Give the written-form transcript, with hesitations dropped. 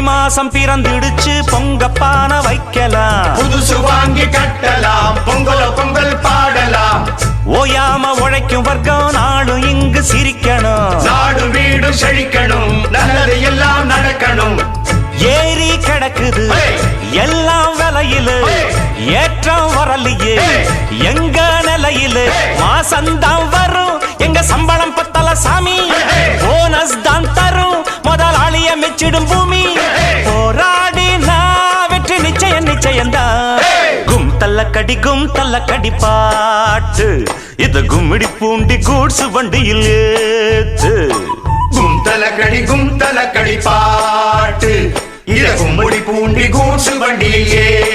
மாசம் பிறந்திடுச்சு பொங்கப்பான வைக்கலாம், புதுசு வாங்கி கட்டலாம், பொங்கல் பொங்கல் பாடலாம். ஓயாம உழைக்கும் வர்க்கம் நாளும் இங்கு சிரிக்கணும், நாடு வீடு செழிக்கணும், நல்லது எல்லாம் நடக்கணும். ஏறி கிடக்குது எல்லாம் விலையில, ஏற்றம் வரலையே எங்க நிலையில. மாசந்தான் வரும் எங்க சம்பளம் பத்தல சாமி, போனஸ் தான் தரும் முதலாளிய மெச்சிடும் பூமி. போராடி நான் வெற்றி நிச்சயம் நிச்சயம்தான். கும் தள்ள கடி பாட்டு, இது கும்மிடி பூண்டி கூட்ஸ் வண்டியில் ஏத்து. கும் தல கடி பாட்டு, இது கும்மிடி பூண்டி கூட்ஸ் வண்டியில் ஏத்து.